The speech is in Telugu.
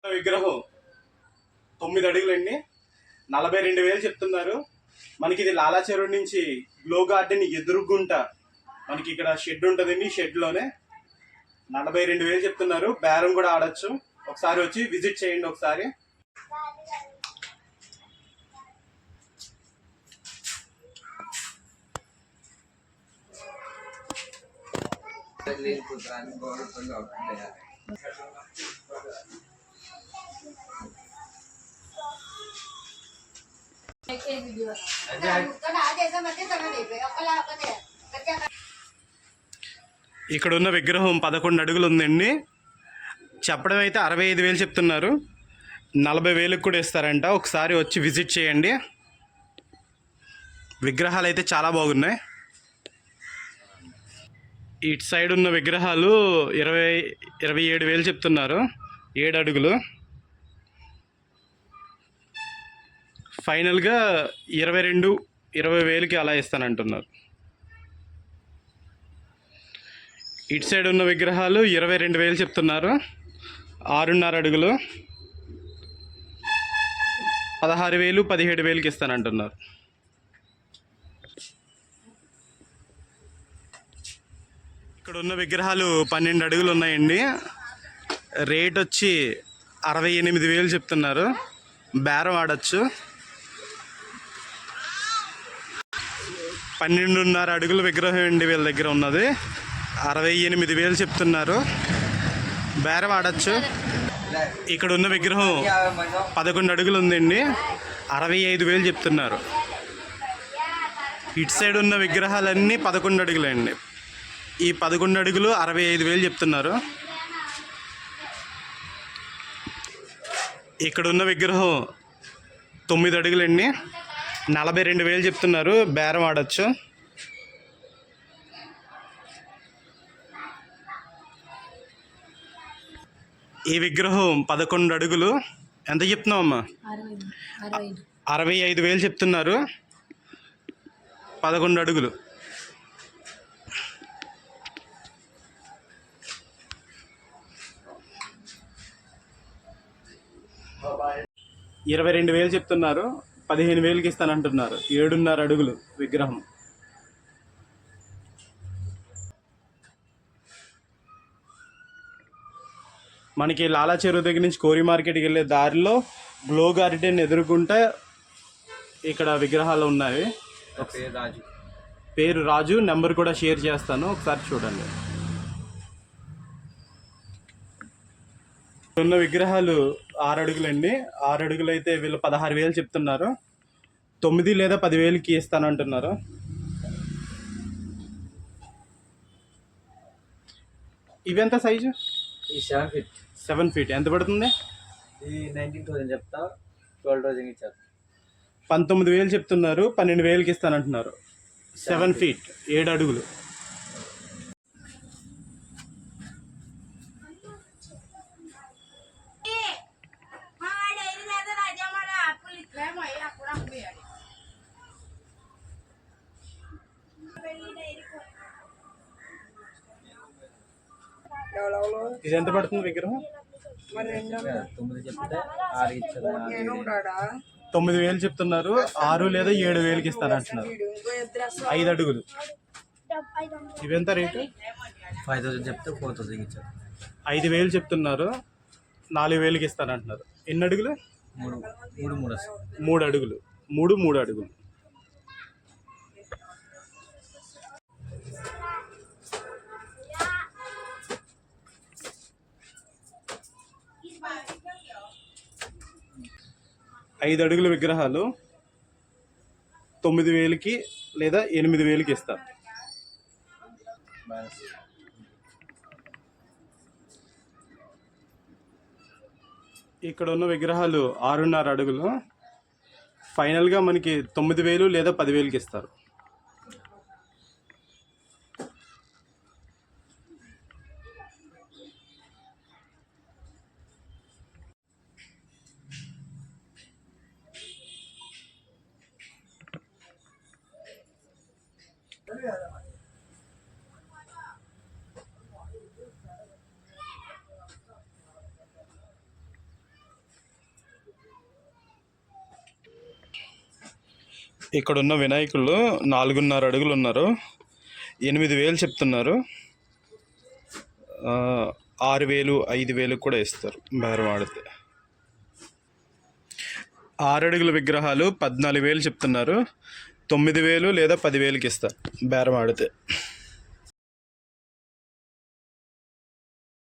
విగ్రహం 9 అడుగులండి, 42,000 చెప్తున్నారు. మనకి ఇది లాలా చెరువు నుంచి గ్లో గార్డెన్ ఎదురుగుంట మనకి ఇక్కడ షెడ్ ఉంటుందండి. షెడ్ లోనే 42,000 చెప్తున్నారు. బేరం కూడా ఆడొచ్చు. ఒకసారి వచ్చి విజిట్ చేయండి. ఒకసారి ఇక్కడ ఉన్న విగ్రహం 11 అడుగులు ఉందండి. చెప్పడం అయితే 65,000 చెప్తున్నారు. 40,000 కూడా ఇస్తారంట. ఒకసారి వచ్చి విజిట్ చేయండి. విగ్రహాలు అయితే చాలా బాగున్నాయి. ఇటు సైడ్ ఉన్న విగ్రహాలు 27,000 చెప్తున్నారు. 7 అడుగులు. ఫైనల్గా 20,000కి అలా ఇస్తానంటున్నారు. ఇటు సైడ్ ఉన్న విగ్రహాలు 22,000 చెప్తున్నారు. 6.5 అడుగులు. 16,000, 17,000కి ఇస్తానంటున్నారు. ఇక్కడ ఉన్న విగ్రహాలు 12 అడుగులు ఉన్నాయండి. రేట్ వచ్చి 68,000 చెప్తున్నారు. బేరం ఆడచ్చు. 12.5 అడుగుల విగ్రహం అండి వీళ్ళ దగ్గర ఉన్నది. 68,000 చెప్తున్నారు. బేరం ఆడచ్చు. ఇక్కడ ఉన్న విగ్రహం 11 అడుగులు ఉందండి. 65,000 చెప్తున్నారు. ఇటు సైడ్ ఉన్న విగ్రహాలన్నీ 11 అడుగులండి. ఈ 11 అడుగులు 65,000 చెప్తున్నారు. ఇక్కడ ఉన్న విగ్రహం 9 అడుగులండి. 42,000 చెప్తున్నారు. బేరం ఆడచ్చు. ఈ విగ్రహం 11 అడుగులు. ఎంత చెప్తున్నావమ్మా? 65,000 చెప్తున్నారు. 11 అడుగులు. 22,000 చెప్తున్నారు. 15,000కి ఇస్తానంటున్నారు. 7.5 అడుగులు విగ్రహం. మనకి లాలా చెరువు దగ్గర నుంచి కోరి మార్కెట్కి వెళ్ళే దారిలో గ్లో గార్డెన్ ఎదుర్కొంటే ఇక్కడ విగ్రహాలు ఉన్నాయి. పేరు రాజు. నెంబర్ కూడా షేర్ చేస్తాను. ఒకసారి చూడండి. ఉన్న విగ్రహాలు 6 అడుగులండి. 6 అడుగులు అయితే వీళ్ళు 16,000 చెప్తున్నారు. 9 లేదా 10,000కి ఇస్తానంటున్నారు. ఇవెంత సైజు? 7 ఫీట్. ఎంత పడుతుంది? 19,000 చెప్తా. 12,000 ఇచ్చారు. 19,000 చెప్తున్నారు. 12,000కి ఇస్తానంటున్నారు. 7 ఫీట్, 7 అడుగులు. ఇది ఎంత పడుతుంది విగ్రహం? 9,000 చెప్తున్నారు. 6 లేదా 7,000కి ఇస్తానంటున్నారు. 5 అడుగులు. ఇవెంత రేటు? 5,000 చెప్తే 4,000 ఇచ్చారు. 5,000 చెప్తున్నారు. 4,000కి ఇస్తానంటున్నారు. ఎన్ని అడుగులు? 3 అడుగులు. 3 అడుగులు. ఐదు అడుగుల విగ్రహాలు 9,000కి లేదా 8,000కి ఇస్తారు. ఇక్కడ ఉన్న విగ్రహాలు 6.5 అడుగులు. ఫైనల్గా మనకి 9,000 లేదా 10,000కి ఇస్తారు. ఇక్కడున్న వినాయకులు 4.5 అడుగులు ఉన్నారు. 8,000 చెప్తున్నారు. 6,000, 5,000 కూడా ఇస్తారు బేరం ఆడితే. 6 అడుగుల విగ్రహాలు 14,000 చెప్తున్నారు. 9,000 లేదా 10,000కి ఇస్తారు బేరం ఆడితే.